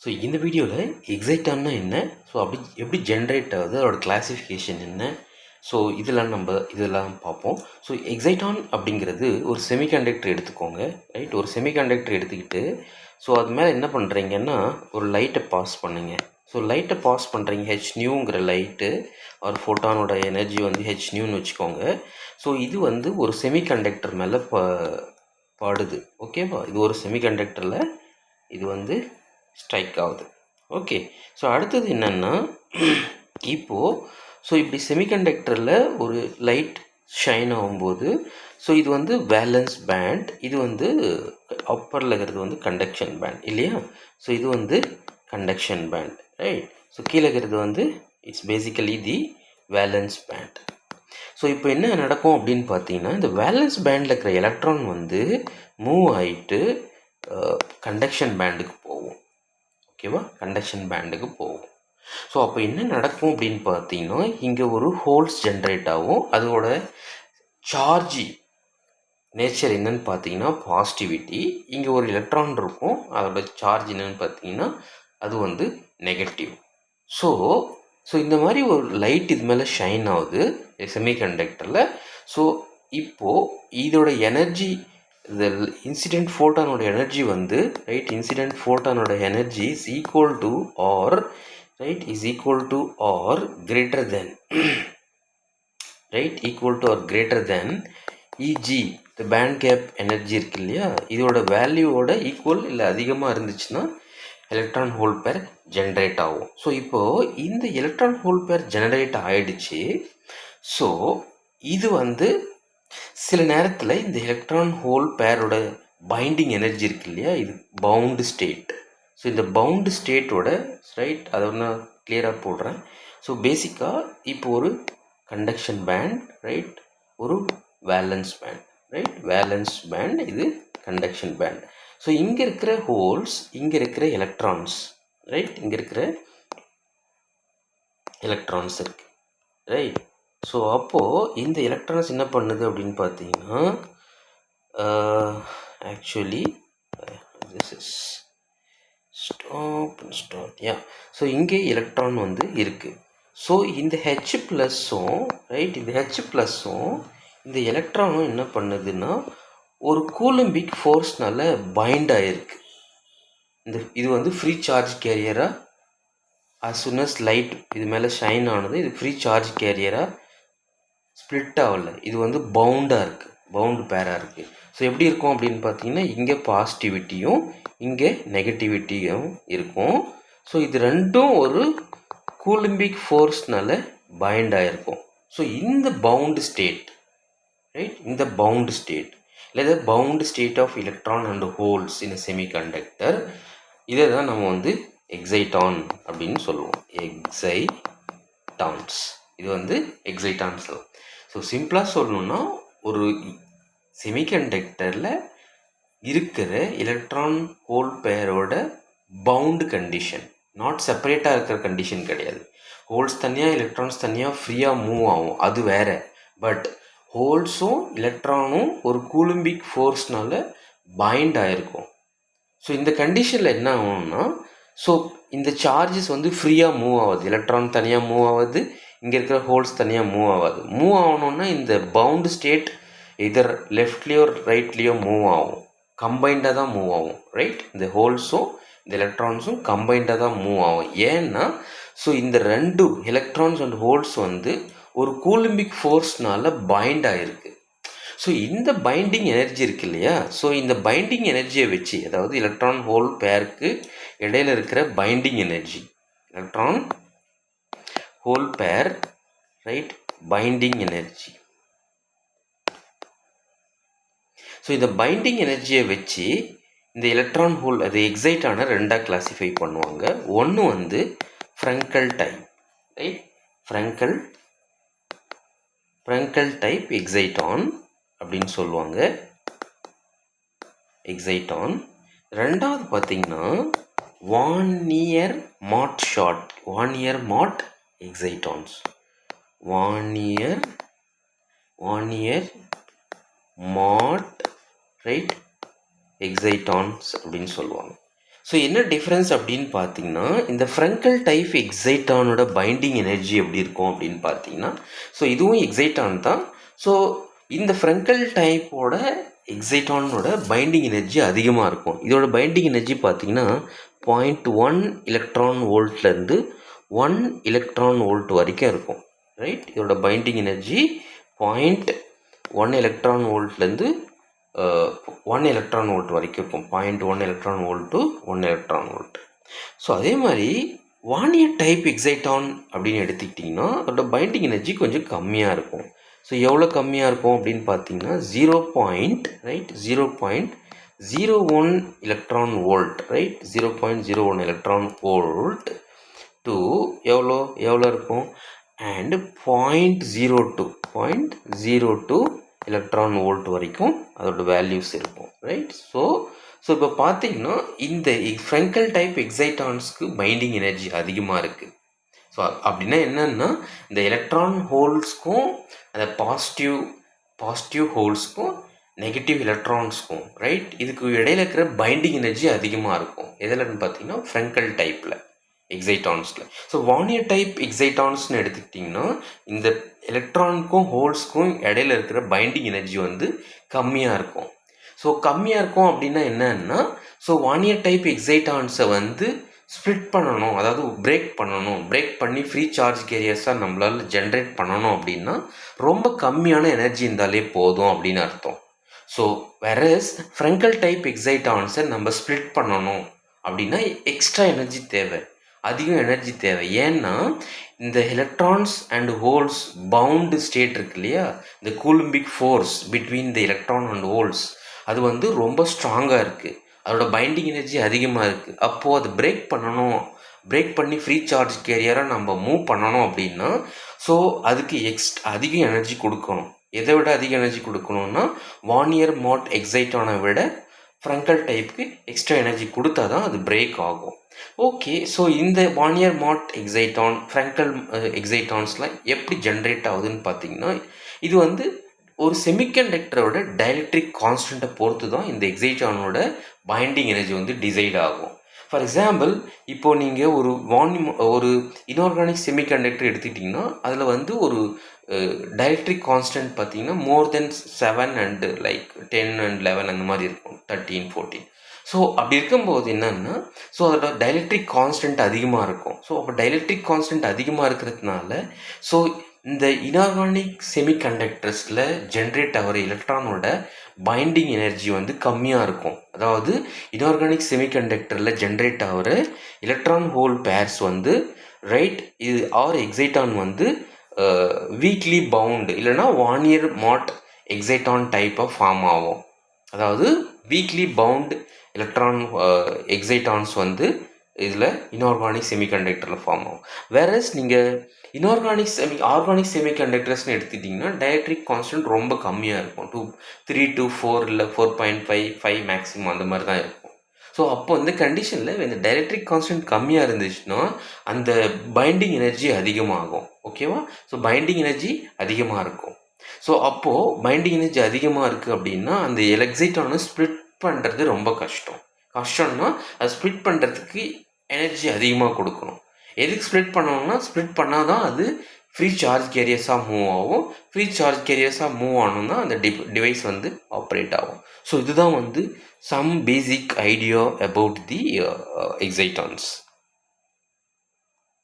So இந்த வீடியோவில் எக்ஸைட்டான்னா என்ன, ஸோ அப்படி எப்படி ஜென்ரேட் ஆகுது, அதோட கிளாஸிஃபிகேஷன் என்ன, ஸோ இதெல்லாம் பார்ப்போம். ஸோ எக்ஸைட்டான் அப்படிங்கிறது ஒரு செமிகண்டக்டர் எடுத்துக்கோங்க, ரைட். ஒரு செமிகண்டக்டர் எடுத்துக்கிட்டு ஸோ அது மேலே என்ன பண்ணுறீங்கன்னா ஒரு லைட்டை பாஸ் பண்ணுங்க. ஸோ லைட்டை பாஸ் பண்ணுறீங்க, ஹெச் நியூங்கிற லைட்டு ஒரு ஃபோட்டானோட எனர்ஜி வந்து ஹெச் நியூன்னு வச்சுக்கோங்க. ஸோ இது வந்து ஒரு செமிகண்டக்டர் மேலே பாடுது, ஓகேவா. இது ஒரு செமிகண்டக்டரில் இது வந்து ஸ்ட்ரைக் ஆகுது, ஓகே. ஸோ அடுத்தது என்னென்னா இப்போது ஸோ இப்படி செமிகண்டக்டரில் ஒரு லைட் ஷைன் ஆகும்போது ஸோ இது வந்து வேலன்ஸ் பேண்ட், இது வந்து அப்பரில் இருக்கிறது வந்து கண்டக்ஷன் பேண்ட் இல்லையா. ஸோ இது வந்து கண்டக்ஷன் பேண்ட், ரைட். ஸோ கீழே இருக்கிறது வந்து it's basically the valence band. So இப்போ என்ன நடக்கும் அப்படின்னு பார்த்தீங்கன்னா, இந்த வேலன்ஸ் பேண்டில் இருக்கிற எலக்ட்ரான் வந்து மூவ் ஆகிட்டு கண்டக்ஷன் பேண்டுக்கு போகும், ஓகேவா. கண்டக்ஷன் பேண்டுக்கு போகும். ஸோ அப்போ என்ன நடக்கும் அப்படின்னு பார்த்தீங்கன்னா, இங்கே ஒரு ஹோல்ஸ் ஜென்ரேட் ஆகும். அதோட சார்ஜ் நேச்சர் என்னன்னு பார்த்தீங்கன்னா பாசிட்டிவிட்டி. இங்கே ஒரு எலக்ட்ரான் இருக்கும், அதோட சார்ஜ் என்னன்னு பார்த்தீங்கன்னா அது வந்து நெகட்டிவ். ஸோ இந்த மாதிரி ஒரு லைட் இது மேலே ஷைன் ஆகுது செமிகண்டக்டரில். ஸோ இப்போது இதோட எனர்ஜி, இந்த இன்சிடென்ட் ஃபோட்டானோட எனர்ஜி வந்து, ரைட், இன்சிடென்ட் ஃபோட்டானோட energy is equal to or, right, is equal to or greater than, right, equal to or greater than E g, இந்த பேண்ட் கேப் எனர்ஜி இருக்கு இல்லையா, இதோட வேல்யூவோட ஈக்குவல் இல்லை அதிகமாக இருந்துச்சுன்னா எலக்ட்ரான் ஹோல் பேர் ஜென்ரேட் ஆகும். ஸோ இப்போது இந்த எலக்ட்ரான் ஹோல் பேர் ஜெனரேட் ஆகிடுச்சு. ஸோ இது வந்து சில நேரத்தில் இந்த எலக்ட்ரான் ஹோல் பேரோட பைண்டிங் எனர்ஜி இருக்கு இல்லையா, இது பவுண்டு ஸ்டேட். ஸோ இந்த பவுண்டு ஸ்டேட்டோட, ரைட், அதை நான் கிளியராக போடுறேன். ஸோ பேசிக்காக இப்போ ஒரு கண்டக்ஷன் பேண்ட், ரைட், ஒரு valence band, right, valence band, இது கண்டக்ஷன் பேண்ட். ஸோ இங்கே இருக்கிற ஹோல்ஸ், இங்கே இருக்கிற எலக்ட்ரான்ஸ், ரைட், இங்கே இருக்கிற எலக்ட்ரான்ஸ் இருக்குது, ரைட். ஸோ அப்போது இந்த எலக்ட்ரான்ஸ் என்ன பண்ணுது அப்படின்னு பார்த்தீங்கன்னா, actually this is start yeah. So இங்கே எலக்ட்ரான் வந்து இருக்குது. ஸோ இந்த ஹெச் ப்ளஸ்ஸும், ரைட், இந்த ஹெச் ப்ளஸ்ஸும் இந்த எலக்ட்ரானும் என்ன பண்ணுதுன்னா ஒரு கூலம்பிக் ஃபோர்ஸ்னால பைண்ட் ஆகிருக்கு. இது வந்து ஃப்ரீ சார்ஜ் கேரியராக as soon as லைட் இது மேலே ஷைன் ஆனது, இது ஃப்ரீ சார்ஜ் கேரியராக ஸ்ப்ளிட் ஆகலை, இது வந்து பவுண்டாக இருக்குது, பவுண்டு பேராக இருக்குது. ஸோ எப்படி இருக்கும் அப்படின்னு பார்த்தீங்கன்னா, இங்கே பாசிட்டிவிட்டியும் இங்கே நெகட்டிவிட்டியும் இருக்கும். ஸோ இது ரெண்டும் ஒரு கூலம்பிக் ஃபோர்ஸ்னால பைண்ட் ஆகிருக்கும். ஸோ இந்த பவுண்டு ஸ்டேட், ரைட், இந்த பவுண்டு ஸ்டேட் இல்லை bound state of electron and holes in semiconductor, இதை தான் நம்ம வந்து எக்ஸைட்டான் அப்படின்னு சொல்லுவோம். எக்ஸைட்டான்ஸ், இது வந்து எக்ஸைட்டான்ஸ். ஸோ சிம்பிளாக சொல்லணுன்னா, ஒரு செமிகண்டக்டரில் இருக்கிற எலக்ட்ரான் ஹோல் பேரோட பவுண்டு கண்டிஷன், நாட் செப்பரேட்டாக இருக்கிற கண்டிஷன் கிடையாது. ஹோல்ஸ் தனியாக எலக்ட்ரான்ஸ் தனியாக ஃப்ரீயாக மூவ் ஆகும், அது வேறு. பட் ஹோல்ஸும் எலக்ட்ரானும் ஒரு கூலம்பிக் ஃபோர்ஸ்னால பைண்ட் ஆகிருக்கும். ஸோ இந்த கண்டிஷனில் என்ன ஆகும்னா, ஸோ இந்த சார்ஜஸ் வந்து ஃப்ரீயாக மூவ் ஆகாது, எலக்ட்ரான் தனியாக மூவ் ஆகாது, இங்கே இருக்கிற ஹோல்ஸ் தனியாக மூவ் ஆகாது. மூவ் ஆகணுன்னா இந்த பவுண்டு ஸ்டேட் இதர் லெஃப்ட்லேயோ ரைட்லேயோ மூவ் ஆகும், கம்பைண்டாக தான் மூவ் ஆகும், ரைட். இந்த ஹோல்ஸும் இந்த எலக்ட்ரான்ஸும் கம்பைண்டாக தான் மூவ் ஆகும். ஏன்னா ஸோ இந்த ரெண்டு எலக்ட்ரான்ஸ் அண்ட் ஹோல்ஸ் வந்து ஒரு கூலம்பிக் ஃபோர்ஸ்னால பைண்ட் ஆகிருக்கு. ஸோ இந்த பைண்டிங் எனர்ஜி இருக்கு இல்லையா, ஸோ இந்த பைண்டிங் எனர்ஜியை வச்சு, அதாவது எலக்ட்ரான் ஹோல் பேருக்கு இடையில இருக்கிற பைண்டிங் எனர்ஜி, எலக்ட்ரான் ஹோல் பேர், ரைட், பைண்டிங் எனர்ஜி. ஸோ இந்த பைண்டிங் எனர்ஜியை வச்சு இந்த எலக்ட்ரான் ஹோல் அது எக்ஸைட் ஆன ரெண்டாக கிளாஸிஃபை பண்ணுவாங்க. ஒன்று வந்து Frenkel type, right, Frenkel type exciton அப்படின்னு சொல்லுவாங்க, எக்ஸைட்டான். ரெண்டாவது பார்த்தீங்கன்னா வார்னியர் மாட் எக்ஸைட்டான்ஸ், வார்னியர் மாட், ரைட், எக்ஸைட்டான்ஸ் அப்படின்னு சொல்லுவாங்க. ஸோ என்ன டிஃப்ரென்ஸ் அப்படின்னு பார்த்தீங்கன்னா, இந்த ஃப்ரெங்கல் டைப் எக்ஸைட்டானோட பைண்டிங் எனர்ஜி எப்படி இருக்கும் அப்படின்னு பார்த்தீங்கன்னா, ஸோ இதுவும் எக்ஸைட்டான் தான். ஸோ இந்த ஃப்ரெங்கல் டைப்போட எக்ஸைட்டானோட பைண்டிங் எனர்ஜி அதிகமாக இருக்கும். இதோட பைண்டிங் எனர்ஜி பார்த்தீங்கன்னா 0.1 எலக்ட்ரான் வோல்ட்லேருந்து 1 எலக்ட்ரான் வோல்ட் வரைக்கும் இருக்கும். ரைட், இதோட பைண்டிங் எனர்ஜி 0.1 எலக்ட்ரான் வோல்ட்லேருந்து 1 எலக்ட்ரான் வோல்ட் வரைக்கும் இருக்கும். 0.1 electron volt to 1 electron volt. So அதே மாதிரி வார்னியர் டைப் எக்ஸைட்டான் அப்படின்னு எடுத்துக்கிட்டிங்கன்னா அதோட பைண்டிங் எனர்ஜி கொஞ்சம் கம்மியாக இருக்கும். ஸோ எவ்வளோ கம்மியாக இருக்கும் அப்படின்னு பார்த்தீங்கன்னா 0.01 electron volt. Right, 0.01 electron volt to எவ்வளோ இருக்கும் அண்ட் 0.02 எலக்ட்ரான் வோல்ட் வரைக்கும் அதோட வேல்யூஸ் இருக்கும். ரைட், ஸோ இப்போ பார்த்தீங்கன்னா இந்த ஃப்ரெங்கல் டைப் எக்ஸைட்டான்ஸ்க்கு பைண்டிங் எனர்ஜி அதிகமாக இருக்குது. ஸோ அப்படின்னா என்னன்னா இந்த எலக்ட்ரான் ஹோல்ஸ்க்கும் அந்த பாசிட்டிவ் ஹோல்ஸ்க்கும் நெகட்டிவ் எலக்ட்ரான்ஸ்க்கும் ரைட் இதுக்கு இடையில இருக்கிற பைண்டிங் எனர்ஜி அதிகமாக இருக்கும். எதுலன்னு பார்த்தீங்கன்னா ஃப்ரெங்கல் டைப்பில் எக்ஸைட்டான்ஸில். ஸோ வார்னியர் டைப் எக்ஸைட்டான்ஸ்னு எடுத்துக்கிட்டிங்கன்னா இந்த எலக்ட்ரானுக்கும் ஹோல்ஸ்க்கும் இடையில இருக்கிற பைண்டிங் எனர்ஜி வந்து கம்மியாக இருக்கும். ஸோ கம்மியாக இருக்கும் அப்படின்னா என்னன்னா, ஸோ வார்னியர் டைப் எக்ஸைட்டான்ஸை வந்து ஸ்ப்ளிட் பண்ணணும், அதாவது பிரேக் பண்ணி ஃப்ரீ சார்ஜ் கேரியர்ஸாக நம்மளால் ஜென்ரேட் பண்ணணும் அப்படின்னா ரொம்ப கம்மியான எனர்ஜி இருந்தாலே போதும் அப்படின்னு அர்த்தம். ஸோ வேறஸ் ஃப்ரெங்கல் டைப் எக்ஸைட்டான்ஸை நம்ம ஸ்ப்ளிட் பண்ணணும் அப்படின்னா எக்ஸ்ட்ரா எனர்ஜி தேவை, அதிகம் எனர்ஜி தேவை. ஏன்னா இந்த electrons and holes bound state இருக்கு இல்லையா, இந்த Coulombic force between the electron and holes அது வந்து ரொம்ப ஸ்ட்ராங்காக இருக்குது, அதோட பைண்டிங் எனர்ஜி அதிகமாக இருக்குது. அப்போது அது பிரேக் பண்ணி ஃப்ரீ சார்ஜ் கேரியராக நம்ம மூவ் பண்ணணும் அப்படின்னா ஸோ அதுக்கு அதிக எனர்ஜி கொடுக்கணும். எதை விட அதிக எனர்ஜி கொடுக்கணும்னா வார்னியர் மாட் எக்ஸைட்டானை விட ஃப்ரெங்கல் டைப்புக்கு எக்ஸ்ட்ரா எனர்ஜி கொடுத்தா தான் அது பிரேக் ஆகும். ஓகே, ஸோ இந்த வார்னியர் மாட் எக்ஸைட்டான் ஃப்ரெங்கல் எக்ஸைட்டான்ஸ்லாம் எப்படி ஜென்ரேட் ஆகுதுன்னு பார்த்தீங்கன்னா இது வந்து ஒரு செமிகண்டக்டரோட டைஎலக்ட்ரிக் கான்ஸ்டண்ட்டை பொறுத்து தான் இந்த எக்ஸைட்டானோட பைண்டிங் எனர்ஜி வந்து டிசைட் ஆகும். ஃபார் எக்ஸாம்பிள், இப்போது நீங்கள் ஒரு இன்ஆர்கானிக் செமிகண்டக்டர் எடுத்துக்கிட்டிங்கன்னா அதில் வந்து ஒரு டைஎலக்ட்ரிக் கான்ஸ்டன்ட் பார்த்தீங்கன்னா மோர் தென் 7 அண்ட் லைக் 10 and 11 அந்த மாதிரி இருக்கும், 13, 14. ஸோ அப்படி இருக்கும்போது என்னன்னா ஸோ அதோட டைஎலக்ட்ரிக் கான்ஸ்டன்ட் அதிகமாக இருக்கும். ஸோ அப்போ டைஎலக்ட்ரிக் கான்ஸ்டன்ட் அதிகமாக இருக்கிறதுனால ஸோ இந்த இன்ஆர்கானிக் செமிகண்டக்டர்ஸில் ஜென்ரேட் ஆகிற எலக்ட்ரானோட பைண்டிங் எனர்ஜி வந்து கம்மியாக இருக்கும். அதாவது இன்ஆர்கானிக் செமிகண்டக்டரில் ஜென்ரேட் ஆகிற எலக்ட்ரான் ஹோல் பேர்ஸ் வந்து ரைட் இது ஆர் எக்ஸைட்டான் வந்து வீக்லி பவுண்டு இல்லைனா வார்னியர் மாட் எக்ஸைட்டான் டைப்பாக ஃபார்ம் ஆகும். அதாவது வீக்லி பவுண்டு எலக்ட்ரான் எக்ஸைட்டான்ஸ் வந்து இதில் இன்ஆர்கானிக் செமிகண்டக்டரில் ஃபார்ம் ஆகும். வேறஸ் நீங்கள் ஆர்கானிக் செமிகண்டக்டர்ஸ்னு எடுத்துக்கிட்டிங்கன்னா டைஎலக்ட்ரிக் கான்ஸ்டன்ட் ரொம்ப கம்மியாக இருக்கும், 3 to 4 இல்லை 4.5 மேக்ஸிமம் அந்த மாதிரி தான் இருக்கும். ஸோ அப்போ இந்த கண்டிஷனில் இந்த டைஎலக்ட்ரிக் கான்ஸ்டன்ட் கம்மியாக இருந்துச்சுன்னா அந்த பைண்டிங் எனர்ஜி அதிகமாகும். ஓகேவா? ஸோ பைண்டிங் எனர்ஜி அதிகமாக இருக்கும். ஸோ அப்போது பைண்டிங் எனர்ஜி அதிகமாக இருக்குது அப்படின்னா அந்த எக்ஸைட்டானை ஸ்ப்ளிட் பண்ணுறது ரொம்ப கஷ்டம்னா அது ஸ்ப்ளிட் பண்ணுறதுக்கு எனர்ஜி அதிகமாக கொடுக்கணும். எதுக்கு ஸ்ப்ளிட் பண்ணணும்னா ஸ்ப்ளிட் பண்ணால் தான் அது ஃப்ரீ சார்ஜ் கேரியர்ஸாக மூவ் ஆகும். ஃப்ரீ சார்ஜ் கேரியர்ஸாக மூவ் ஆகணும்னா அந்த டிவைஸ் வந்து ஆப்ரேட் ஆகும். ஸோ இதுதான் வந்து some basic idea about the எக்ஸைட்டான்ஸ்.